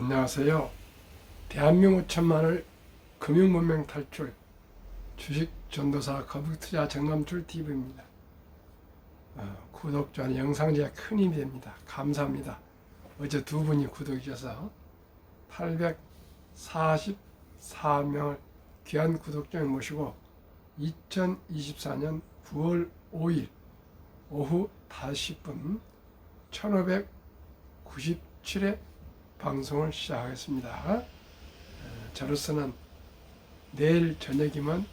안녕하세요. 대한민국 천만을 금융문명 탈출 주식 전도사 거북투자 정감출 TV입니다. 구독자는 영상 제작 큰 힘이 됩니다. 감사합니다. 어제 두 분이 구독해 주셔서 844명을 귀한 구독자를 모시고 2024년 9월 5일 오후 5시 1597회 방송을 시작하겠습니다. 저로서는 내일 저녁이면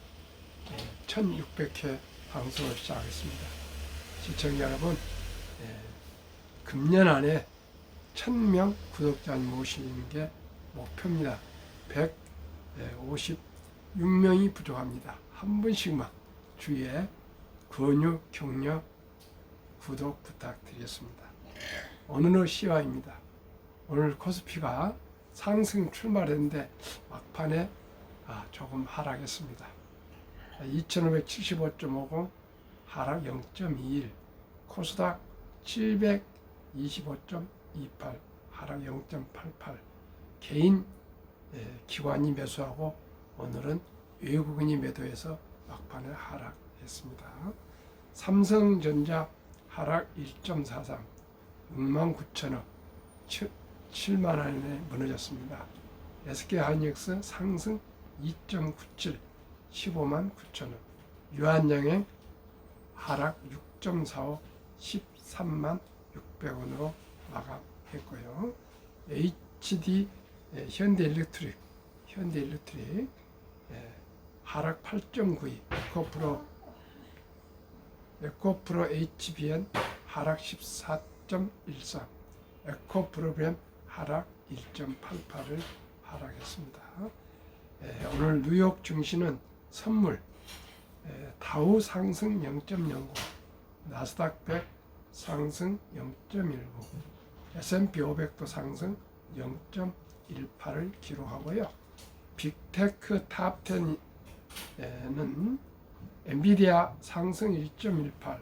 1600회 방송을 시작하겠습니다. 시청자 여러분, 금년 안에 1000명 구독자를 모시는 게 목표입니다. 156명이 부족합니다. 한 분씩만 주위에 권유, 격려, 구독 부탁드리겠습니다. 오늘은 시황입니다. 오늘 코스피가 상승 출발했는데 막판에 조금 하락했습니다. 2575.50 하락 0.21, 코스닥 725.28 하락 0.88. 개인 기관이 매수하고 오늘은 외국인이 매도해서 막판에 하락했습니다. 삼성전자 하락 1.43, 69,000원, 7만 원에 무너졌습니다. SK하이닉스 상승 2.97, 15만 9천 원. 유한양행 하락 6.45, 13만 600원으로 마감했고요. HD 현대일렉트릭 하락 8.92, 에코프로 HBN 하락 14.13, 에코프로그램 하락 1.88을 하락했습니다. 오늘 뉴욕 증시는 선물 다우 상승 0.09, 나스닥 100 상승 0.19, S&P 500도 상승 0.18을 기록하고요. 빅테크 탑10에는 엔비디아 상승 1.18,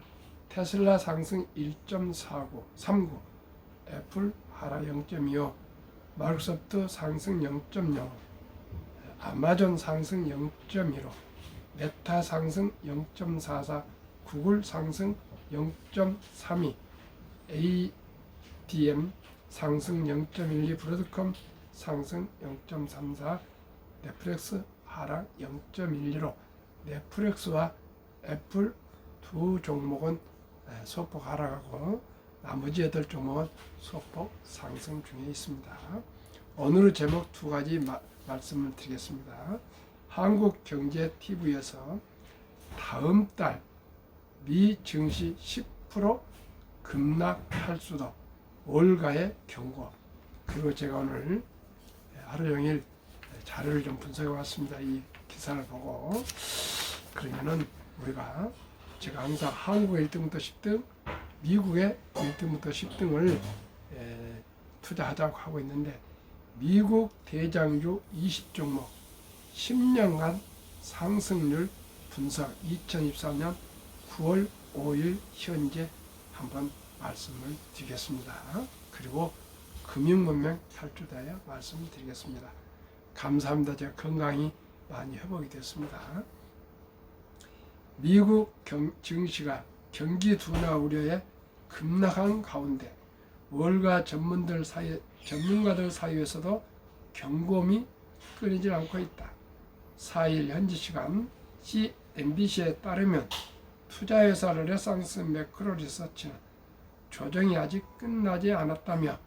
테슬라 상승 1.39, 애플 하락 0.25, 마이크로소프트 상승 0.05, 아마존 상승 0.15, 메타 상승 0.44, 구글 상승 0.32, ADM 상승 0.12, 브로드컴 상승 0.34, 넷플릭스 하락 0.12로 넷플릭스와 애플 두 종목은 소폭 하락하고 나머지 8종목은 소폭 상승 중에 있습니다. 오늘의 제목 두 가지 말씀을 드리겠습니다. 한국경제TV에서 다음 달 미 증시 10% 급락할 수도 월가의 경고, 그리고 제가 오늘 하루 종일 자료를 좀 분석해 왔습니다. 이 기사를 보고 그러면은 우리가 제가 항상 한국의 1등부터 10등, 미국의 1등부터 10등을 투자하자고 하고 있는데, 미국 대장주 20종목 10년간 상승률 분석 2024년 9월 5일 현재 한번 말씀을 드리겠습니다. 그리고 금융문명 탈출자에 말씀을 드리겠습니다. 감사합니다. 제가 건강이 많이 회복이 됐습니다. 미국 증시가 경기 둔화 우려에 급락한 가운데 월가 전문가들 사이에서도 경고음이 끊이지 않고 있다. 4일 현지 시간 CNBC에 따르면 투자회사 르네상스 매크로 리서치는 조정이 아직 끝나지 않았다며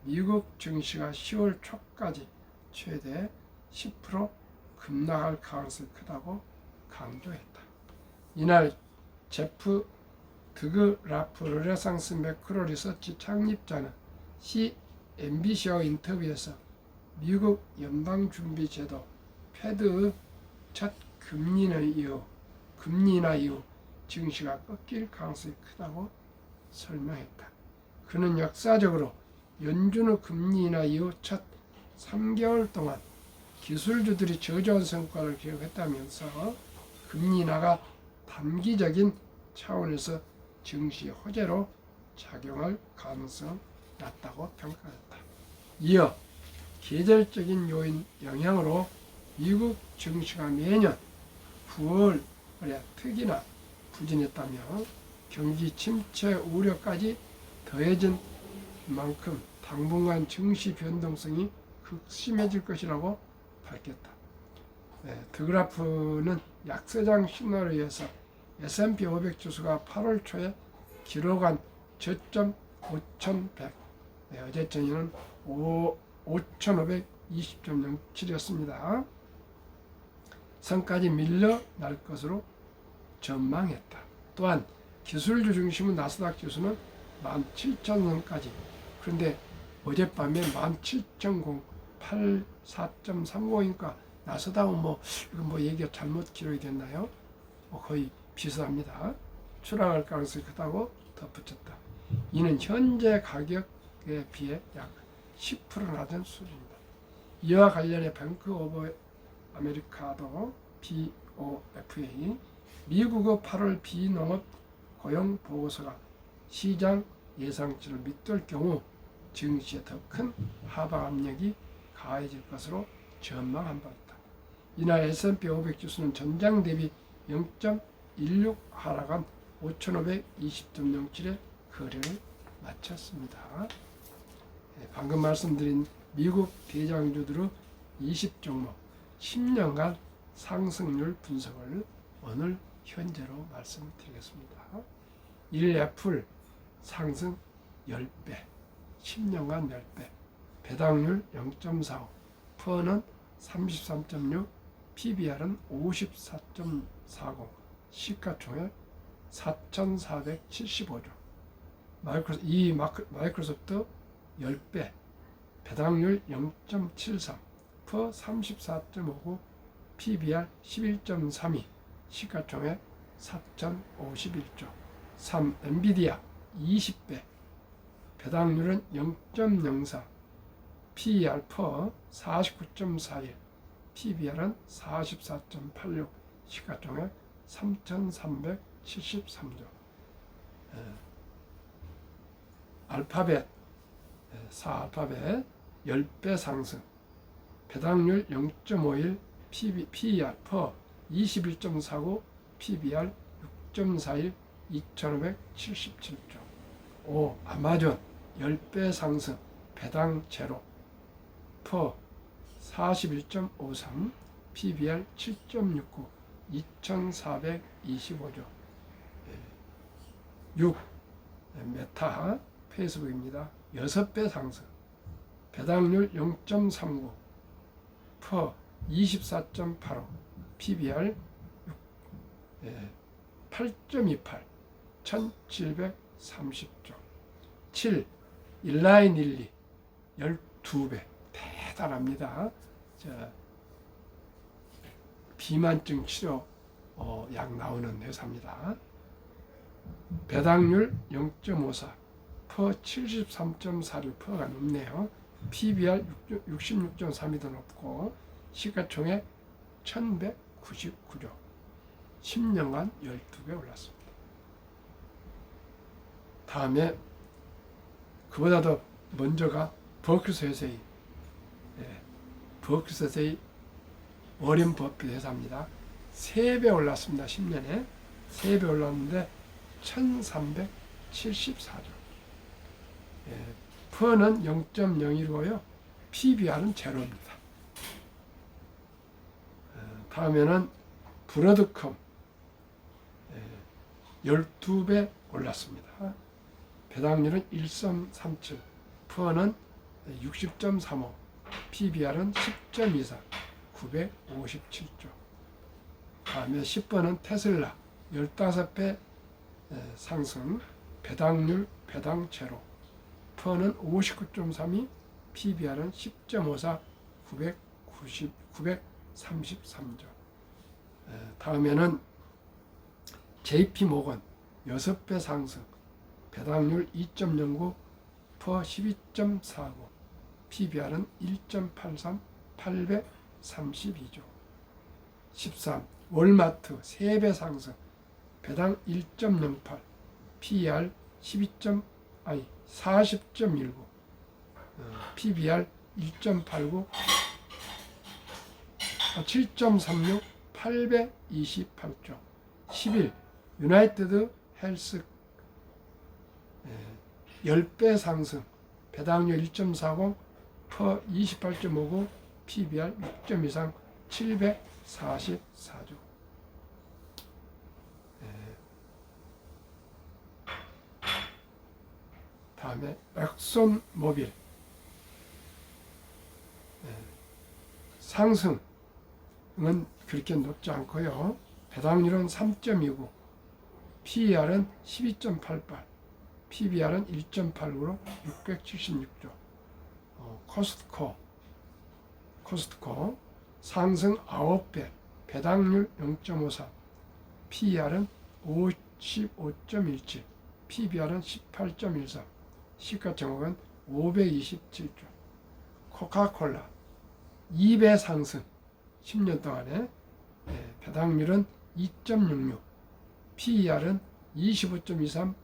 미국 증시가 10월 초까지 최대 10% 급락할 가능성이 크다고 강조했다. 이날 제프 드그라프 르네상스 매크로 리서치 창립자는 CNBC와 인터뷰에서 미국 연방준비제도 패드의 첫 금리나 이후 증시가 꺾일 가능성이 크다고 설명했다. 그는 역사적으로 연준의 금리 인하 이후 첫 3개월 동안 기술주들이 저조한 성과를 기록했다면서 금리 인하가 단기적인 차원에서 증시 호재로 작용할 가능성이 낮다고 평가했다. 이어 계절적인 요인 영향으로 미국 증시가 매년 9월에 특이나 부진했다며 경기 침체 우려까지 더해진 만큼 당분간 증시 변동성이 극심해질 것이라고 밝혔다. 드그라프는 약세장 신호에 의해서 S&P 500 지수가 8월 초에 기록한 저점 5,100, 어제 저녁은 5,520.07이었습니다. 선까지 밀려날 것으로 전망했다. 또한 기술주 중심은 나스닥 지수는 17,000선까지, 그런데 어젯밤에 17,084.30이니까 나스닥은 이건 얘기가 잘못 기록이 됐나요? 거의 비슷합니다. 추락할 가능성이 크다고 덧붙였다. 이는 현재 가격에 비해 약 10% 낮은 수준이다. 이와 관련해 뱅크 오브 아메리카도 BOFA 미국의 8월 비농업 고용 보고서가 시장 예상치를 밑돌 경우 증시에 더 큰 하방 압력이 가해질 것으로 전망한 바 있다. 이날 S&P 500 지수는 전장 대비 0.16 하락한 5,520.07의 거래를 마쳤습니다. 방금 말씀드린 미국 대장주들의 20종목 10년간 상승률 분석을 오늘 현재로 말씀드리겠습니다. 1애플 상승 10배, 10년간 10배, 배당률 0.45, 퍼는 33.6, PBR은 54.40, 시가총액 4,475조. 마이크로소프트 10배, 배당률 0.73, 퍼 34.59, PBR 11.32, 시가총액 4,051조. 3. 엔비디아 20배, 배당률은 0.04, PER 퍼 49.41, PBR은 44.86, 시가총액 3,373조. 알파벳 4알파벳 10배 상승, 배당률 0.51, PER 퍼 21.49, PBR 6.41, 2,577조. 5. 아마존 10배 상승, 배당 제로, 퍼 41.53, PBR 7.69, 2,425조. 6. 메타 페이스북입니다. 6배 상승, 배당률 0.39, 퍼 24.85, PBR 8.28, 1,730조. 7. 일라인일리 12배, 대단합니다. 비만증 치료 약 나오는 회사입니다. 배당률 0.54, 퍼 73.46, 퍼가 높네요. PBR 66.3이 더 높고, 시가총액 1,199조. 10년간 12배 올랐습니다. 다음에 그보다 더 먼저가 버크셔 해서의 버크셔 해서의 워렌 버핏 회사입니다. 3배 올랐습니다. 10년에 3배 올랐는데 1,374조. 퍼는 0.01고요. PBR은 제로입니다. 다음에는 브로드컴 12배 올랐습니다. 배당률은 1.37, 퍼는 60.35, PBR은 10.24, 957조. 다음에 10번은 테슬라 15배 상승, 배당률 배당 제로, 퍼는 59.32, PBR은 10.54, 933조. 다음에는 JP모건 6배 상승, 배당률 2.09, 퍼 12.49, PBR은 1.83, 832조. 13. 월마트 3배 상승, 배당 1.08, PER 40.19, PBR 1.89, 7.36, 828조. 10일 유나이티드 헬스 10배 상승, 배당률 1.40, 퍼 28.59, PBR 6.23, 744조. 다음에 엑손 모빌 상승은 그렇게 높지 않고요. 배당률은 3.29, PER은 12.88, PBR은 1.89로 676조. 코스트코 상승 9배, 배당률 0.54, PER은 55.17, PBR은 18.14, 시가총액은 527조. 코카콜라 2배 상승, 10년 동안에 배당률은 2.66, PER은 25.23,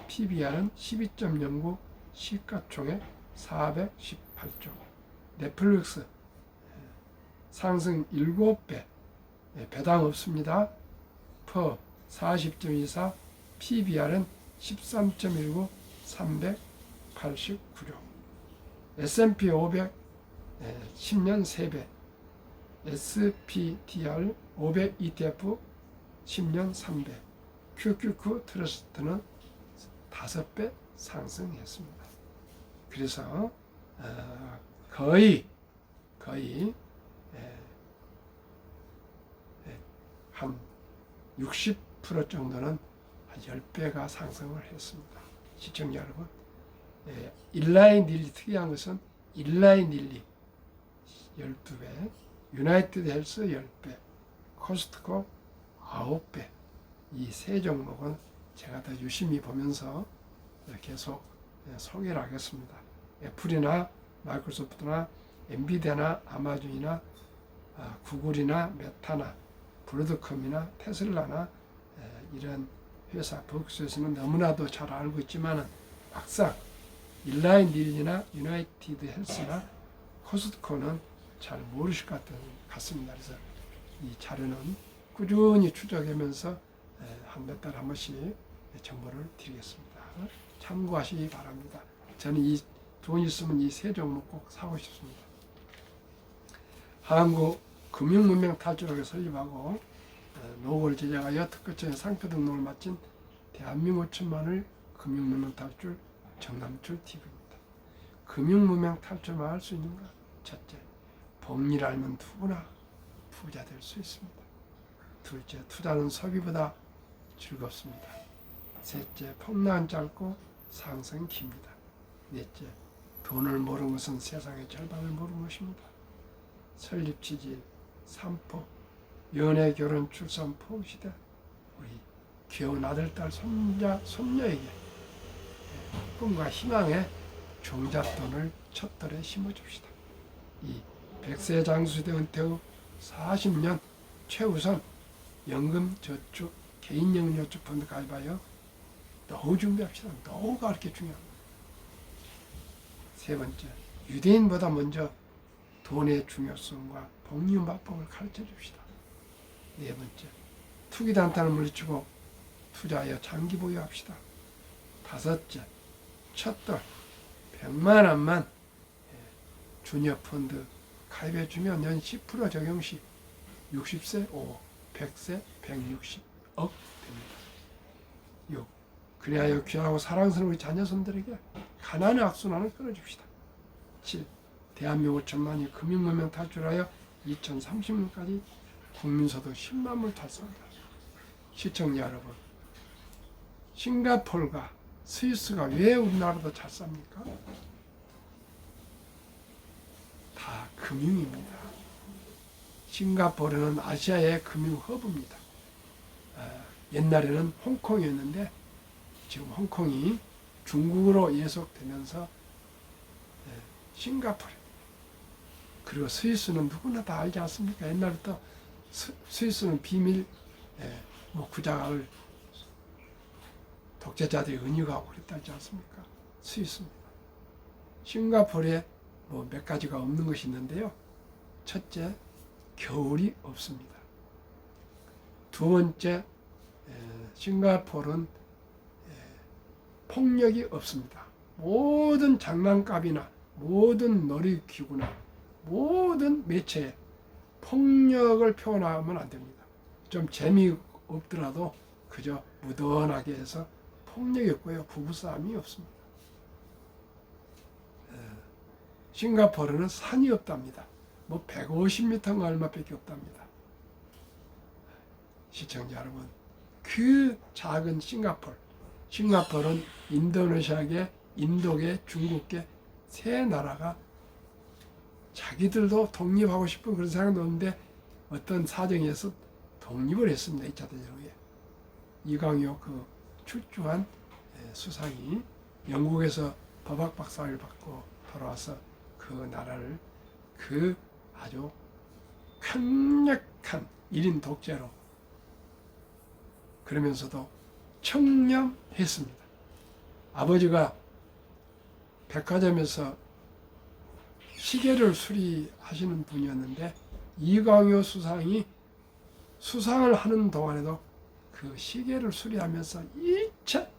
PBR은 12.09, 시가총액 418조. 넷플릭스 상승 7배, 배당 없습니다. 퍼 40.24, PBR은 13.19, 389조. S&P 500 10년 3배, SPDR 500 ETF 10년 3배, QQQ 트러스트는 5배 상승했습니다. 그래서 거의 한 60% 정도는 한 10배가 상승을 했습니다. 시청자 여러분, 일라인 릴리 특이한 것은 일라인 릴리 12배, 유나이티드 헬스 10배, 코스트코 9배. 이 세 종목은 제가 더 유심히 보면서 계속 소개를 하겠습니다. 애플이나 마이크로소프트나 엔비디아나 아마존이나 구글이나 메타나 브로드컴이나 테슬라나 이런 회사 버크셔에서는 너무나도 잘 알고 있지만 막상 일라인 릴리나 유나이티드 헬스나 코스트코는 잘 모르실 것 같습니다. 그래서 이 자료는 꾸준히 추적하면서 한 몇 달 한 번씩 정보를 드리겠습니다. 참고하시기 바랍니다. 저는 이 돈 있으면 이 세 종목 꼭 사고 싶습니다. 한국 금융문명 탈출하게 설립하고 노고를 제작하여 특허청의 상표 등록을 마친 대한민국 천만을 금융문명 탈출 정남출 TV입니다. 금융문명 탈출만 할 수 있는가? 첫째, 법리를 알면 누구나 부자 될 수 있습니다. 둘째, 투자는 소비보다 즐겁습니다. 셋째, 폭락은 짧고 상승은 깁니다. 넷째, 돈을 모르는 것은 세상의 절반을 모르는 것입니다. 설립 취지, 삼포, 연애, 결혼, 출산, 포 시대, 우리 귀여운 아들, 딸, 손자, 손녀에게 꿈과 희망의 종잣돈을 첫돌에 심어줍시다. 이 100세 장수시대 은퇴 후 40년 최우선 연금 저축, 개인연금 저축 펀드 가입하여 노후 준비합시다. 노후가 그렇게 중요합니다. 세 번째, 유대인보다 먼저 돈의 중요성과 복리음박법을 가르쳐 줍시다. 네 번째, 투기단타를 물리치고 투자하여 장기 보유합시다. 다섯째, 첫돌 100만 원만 주니어 펀드 가입해 주면 연 10% 적용 시 60세 5억, 100세 160억 됩니다. 6. 그리하여 귀하고 사랑스러운 우리 자녀손들에게 가난의 악순환을 끊어줍시다. 7. 대한민국 천만이 금융문명 탈출하여 2030년까지 국민소득 10만 불 달성한다. 시청자 여러분, 싱가포르가 스위스가 왜 우리나라보다 잘 삽니까? 다 금융입니다. 싱가포르는 아시아의 금융 허브입니다. 옛날에는 홍콩이었는데 지금 홍콩이 중국으로 예속되면서 싱가포르, 그리고 스위스는 누구나 다 알지 않습니까? 옛날부터 스위스는 비밀 구작을 독재자들이 은유하고 그랬다지 않습니까? 스위스입니다. 싱가포르의 뭐 몇 가지가 없는 것이 있는데요. 첫째, 겨울이 없습니다. 두 번째, 싱가포르는 폭력이 없습니다. 모든 장난감이나 모든 놀이기구나 모든 매체에 폭력을 표현하면 안 됩니다. 좀 재미없더라도 그저 무던하게 해서 폭력이 없고요. 부부싸움이 없습니다. 싱가포르는 산이 없답니다. 뭐 150m가 얼마밖에 없답니다. 시청자 여러분, 그 작은 싱가포르는 인도네시아계, 인도계, 중국계 세 나라가 자기들도 독립하고 싶은 그런 생각도 없는데 어떤 사정에서 독립을 했습니다. 2차 대전 후에. 이광요 그 출중한 수상이 영국에서 법학 박사를 받고 돌아와서 그 나라를 그 아주 강력한 1인 독재로 그러면서도 청렴했습니다. 아버지가 백화점에서 시계를 수리하시는 분이었는데 이광요 수상이 수상을 하는 동안에도 그 시계를 수리하면서 일체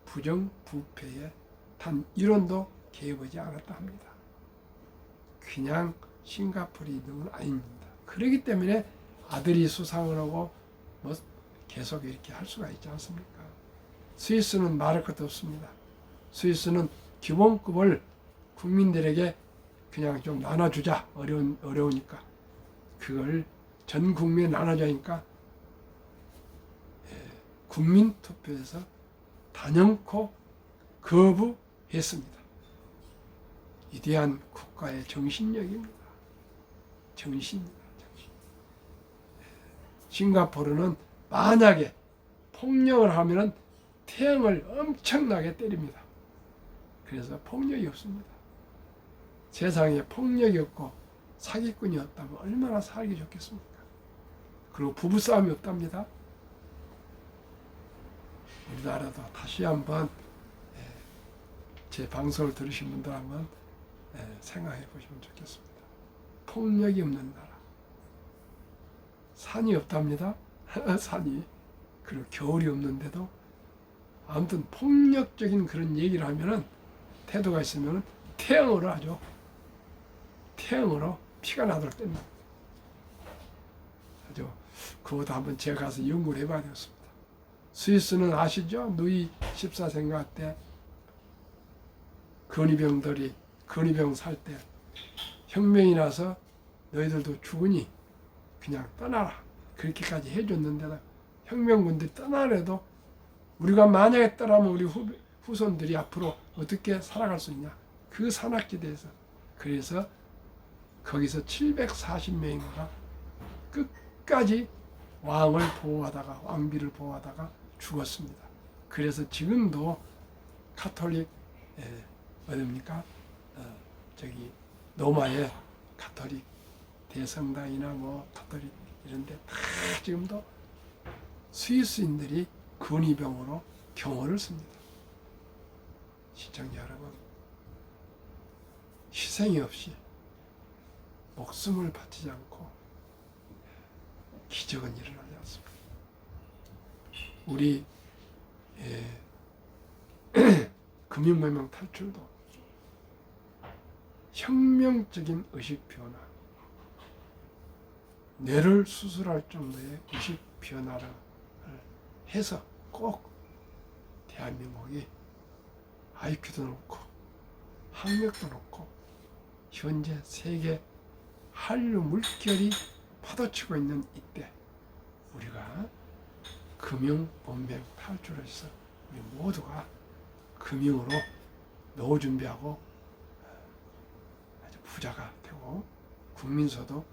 부정부패에 단 1원도 개입하지 않았다 합니다. 그냥 싱가포르이 있는 건 아닙니다. 그렇기 때문에 아들이 수상을 하고 뭐 계속 이렇게 할 수가 있지 않습니까? 스위스는 말할 것도 없습니다. 스위스는 기본급을 국민들에게 그냥 좀 나눠주자. 어려우니까. 그걸 전 국민에 나눠주니까 국민투표에서 단연코 거부했습니다. 위대한 국가의 정신력입니다. 정신입니다. 정신. 싱가포르는 만약에 폭력을 하면은 태양을 엄청나게 때립니다. 그래서 폭력이 없습니다. 세상에 폭력이 없고 사기꾼이 없다면 얼마나 살기 좋겠습니까? 그리고 부부싸움이 없답니다. 우리나라도 다시 한번 제 방송을 들으신 분들 한번 생각해 보시면 좋겠습니다. 폭력이 없는 나라. 산이 없답니다. 산이. 그리고 겨울이 없는데도 아무튼 폭력적인 그런 얘기를 하면은 태도가 있으면 태양으로 하죠. 태양으로 피가 나도록 뗍니다. 아주 그것도 한번 제가 가서 연구를 해봐야 되겠습니다. 스위스는 아시죠? 누이 14세인가 때 근위병 살 때 혁명이 나서 너희들도 죽으니 그냥 떠나라. 그렇게까지 해줬는데도 혁명군들이 떠나래도 우리가 만약에 떠나면 우리 후손들이 앞으로 어떻게 살아갈 수 있냐. 그 산악지대에서. 그래서 거기서 740명인가 끝까지 왕을 보호하다가 왕비를 보호하다가 죽었습니다. 그래서 지금도 카톨릭 어딥니까? 저기 로마의 카톨릭 대성당이나 뭐 카톨릭 이런데 다 지금도 스위스인들이 근위병으로 경호를 씁니다. 시청자 여러분, 희생이 없이 목숨을 바치지 않고 기적은 일어나지 않습니다. 우리 금융문명 탈출도 혁명적인 의식 변화, 뇌를 수술할 정도의 의식 변화를 해서 꼭 대한민국이 IQ도 높고 학력도 높고 현재 세계 한류 물결이 파도치고 있는 이때 우리가 금융 문명 탈출을 해서 우리 모두가 금융으로 노후 준비하고 아주 부자가 되고 국민소득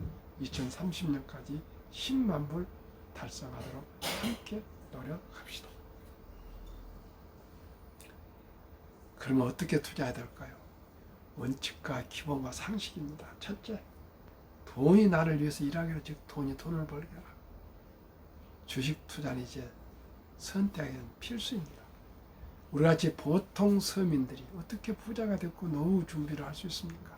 2030년까지 10만 불 달성하도록 함께 노력합시다. 그러면 어떻게 투자해야 될까요? 원칙과 기본과 상식입니다. 첫째, 돈이 나를 위해서 일하기로 즉 돈을 벌게 하라. 주식 투자는 이제 선택은 필수입니다. 우리같이 보통 서민들이 어떻게 부자가 됐고 노후 준비를 할 수 있습니까?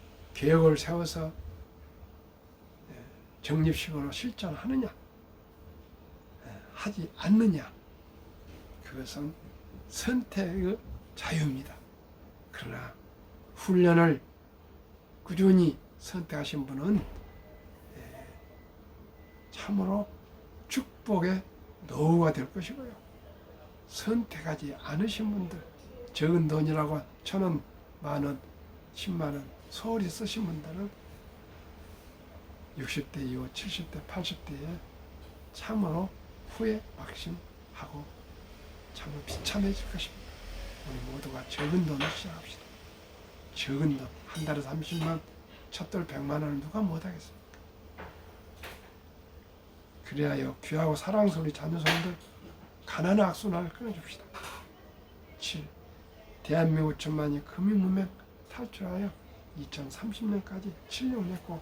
계획을 세워서 적립식으로 실천하느냐, 하지 않느냐, 그것은 선택의 자유입니다. 그러나 훈련을 꾸준히 선택하신 분은 참으로 축복의 노후가 될 것이고요. 선택하지 않으신 분들, 적은 돈이라고 1,000원, 10,000원, 100,000원 소홀히 쓰신 분들은 60대 이후 70대, 80대에 참으로 후회 막심하고 참으로 비참해질 것입니다. 우리 모두가 적은 돈을 시작합시다. 적은 돈, 한 달에 30만, 첫돌 100만 원을 누가 못하겠습니까? 그래야 귀하고 사랑스러운 우리 자녀손들 가난한 악순환을 끊어줍시다. 7. 대한민국 천만이 금융문맹 탈출하여 2030년까지 7년 냈고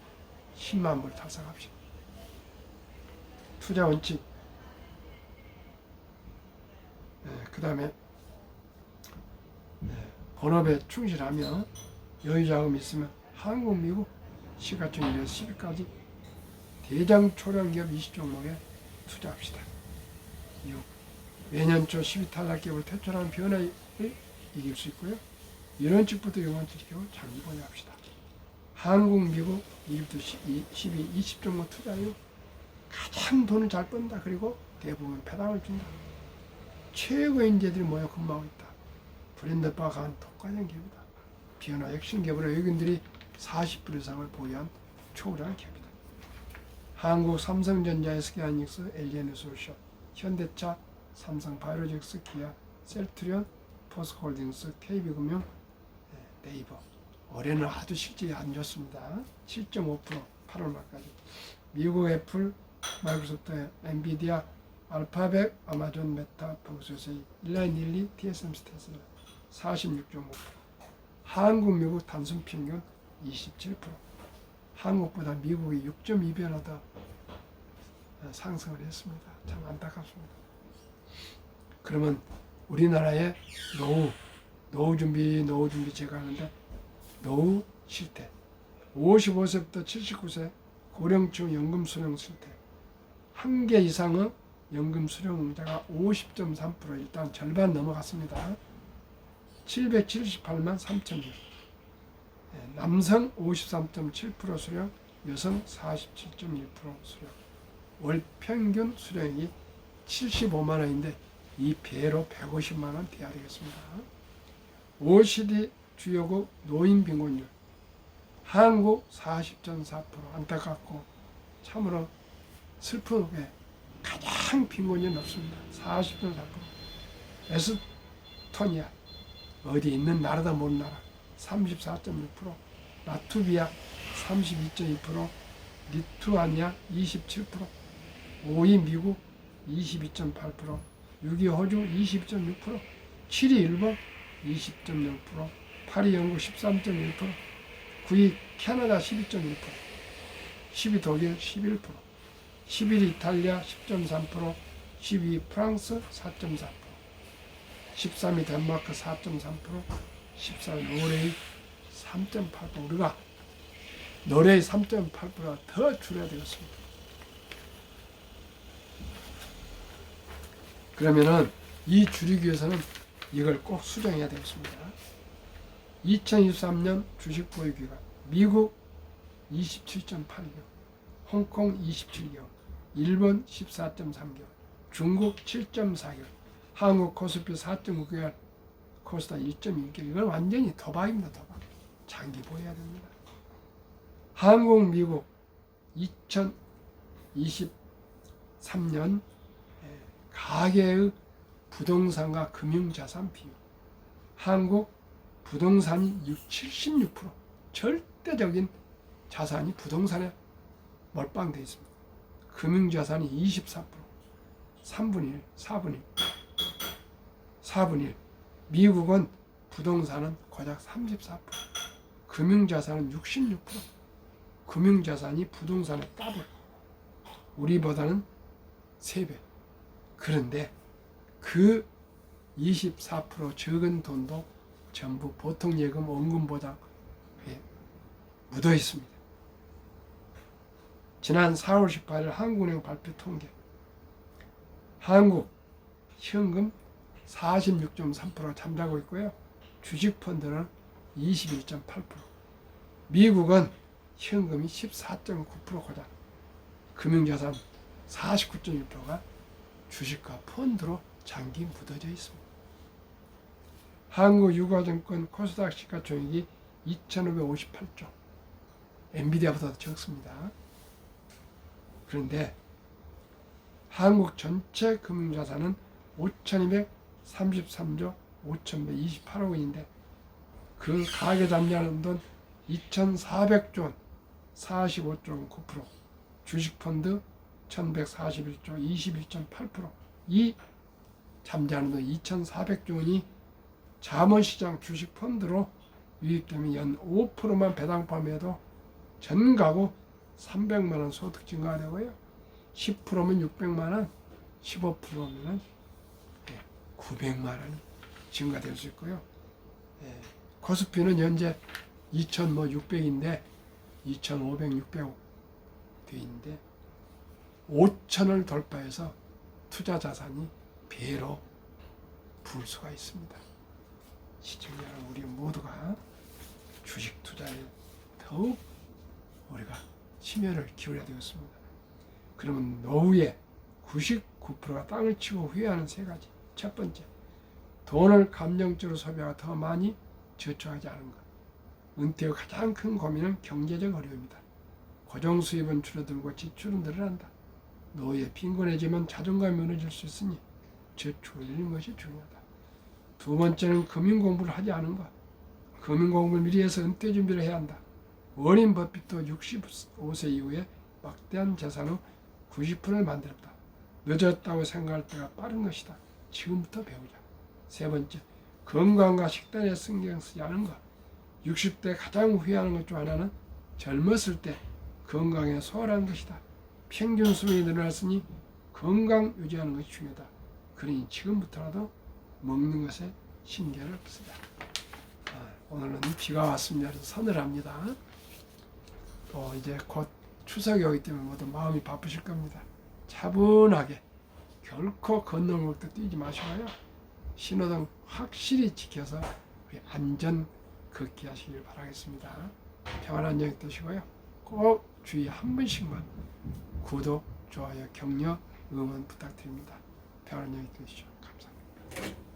10만 불 달성합시다. 투자 원칙. 그 다음에 본업에 충실하며 여유자금이 있으면 한국, 미국 시가총 1에서 10위까지 대장 초량기업 20종목에 투자합시다. 6. 매년 초 10위 탈락기업을 퇴출하는 변화를 이길 수 있고요. 1원칙부터 6원칙 기업 장기 보유합시다. 한국, 미국 1위부터 12, 20종목 투자요. 가장 돈을 잘 번다. 그리고 대부분 배당을 준다. 최고의 인재들이 모여 근무하고 있다. 브랜드化강한 독과점 기업이다. 비현화 핵심 기업으로 외국인들이 40% 이상을 보유한 초우량한 기업이다. 한국 삼성전자, SK하이닉스, LG에너지솔루션, 현대차, 삼성바이오로직스, 기아, 셀트리온, 포스코홀딩스, KB금융, 네이버. 올해는 아주 실적이 안 좋습니다. 7.5% 8월 말까지. 미국 애플, 마이크로소프트, 엔비디아, 알파벳, 아마존, 메타, 펑스웨이, 일라인일리, TSMC, 테슬라 46.5%. 한국, 미국 단순 평균 27%. 한국보다 미국이 6.2배나 더 상승을 했습니다. 참 안타깝습니다. 그러면 우리나라의 노후 준비 제가 하는데 노후 실태 55세부터 79세 고령층 연금 수령 실태 1개 이상의 연금 수령자가 50.3% 일단 절반 넘어갔습니다. 778만 3천 명. 남성 53.7% 수령, 여성 47.1% 수령. 월 평균 수령이 75만 원인데 이 배로 150만 원 돼야 되겠습니다. OECD 주요국 노인 빈곤율 한국 40.4% 안타깝고 참으로 슬프게 가장 빈곤율이 높습니다. 40.4%. 에스토니아 어디 있는 나라다 모르는 나라 34.6%, 라트비아 32.2%, 리투아니아 27%, 5위 미국 22.8%, 6위 호주 20.6%, 7위 일본 20.0%, 8위 영국 13.1%, 9위 캐나다 12.1%, 10위 독일 11%, 11위 이탈리아 10.3%, 12위 프랑스 4.4%, 13위 덴마크 4.3%, 14위 노르웨이 3.8%. 우리가 노르웨이 3.8%가 더 줄여야 되겠습니다. 그러면은 이 줄이기 위해서는 이걸 꼭 수정해야 되겠습니다. 2023년 주식 보유 기간 미국 27.8개월, 홍콩 27개월, 일본 14.3개월, 중국 7.4개월, 한국 코스피 4.9개월, 코스닥 1.1개월. 이건 완전히 도박입니다. 도박. 장기 보여야 됩니다. 한국, 미국 2023년 가계의 부동산과 금융자산 비율. 한국 부동산이 76%. 절대적인 자산이 부동산에 몰빵되어 있습니다. 금융자산이 24%. 3분의 1, 4분의 1. 4분의 1. 미국은 부동산은 고작 34%. 금융자산은 66%. 금융자산이 부동산의 더블. 우리보다는 3배. 그런데 그 24% 적은 돈도 전부 보통예금, 원금보장에 묻어 있습니다. 지난 4월 18일 한국은행 발표 통계, 한국 현금 46.3% 잠자고 있고요. 주식 펀드는 21.8%, 미국은 현금이 14.9% 고작, 금융자산 49.1%가 주식과 펀드로 장기 묻어져 있습니다. 한국 유가증권 코스닥 시가총액이 2,558조, 엔비디아보다 적습니다. 그런데 한국 전체 금융자산은 5,233조 5,128억 원인데 그 가계 잠재하는 돈 2,400조 원, 45.9%, 주식펀드 1,141조 21.8%, 이 잠재하는 돈 2,400조 원이 자본시장 주식펀드로 유입되면 연 5%만 배당 포함해도 전 가구 300만 원 소득 증가가 되고요. 10%면 600만 원, 15%면 900만 원이 증가될 수 있고요. 코스피는 현재 2,600인데 2,500, 600 돼 있는데 5,000을 돌파해서 투자 자산이 배로 부을 수가 있습니다. 시청자 여러분, 우리 모두가 주식 투자에 더욱 우리가 심혈을 기울여야 되겠습니다. 그러면 노후에 99%가 땅을 치고 후회하는 세 가지. 첫 번째, 돈을 감정적으로 소비하고 더 많이 저축하지 않은 것. 은퇴 후 가장 큰 고민은 경제적 어려움이다. 고정 수입은 줄어들고 지출은 늘어난다. 노후에 빈곤해지면 자존감이 무너질 수 있으니 저축을 늘리는 것이 중요하다. 두 번째는 금융 공부를 하지 않은 것. 금융 공부를 미리 해서 은퇴 준비를 해야 한다. 워린 버핏도 65세 이후에 막대한 재산 후 90%를 만들었다. 늦었다고 생각할 때가 빠른 것이다. 지금부터 배우자. 세 번째, 건강과 식단에 신경 쓰지 않은 것. 60대 가장 후회하는 것 중 하나는 젊었을 때 건강에 소홀한 것이다. 평균 수명이 늘어났으니 건강 유지하는 것이 중요하다. 그러니 지금부터라도 먹는 것에 신경을 쓰자. 오늘은 비가 왔습니다. 그래서 서늘합니다. 또 이제 곧 추석이 오기 때문에 모두 마음이 바쁘실 겁니다. 차분하게, 결코 건너물도 뛰지 마시고요. 신호등 확실히 지켜서 우리 안전 걷기 하시길 바라겠습니다. 평안한 저녁 되시고요. 꼭 주위에 한 번씩만 구독, 좋아요, 격려, 응원 부탁드립니다. 평안한 저녁 되시죠. 감사합니다.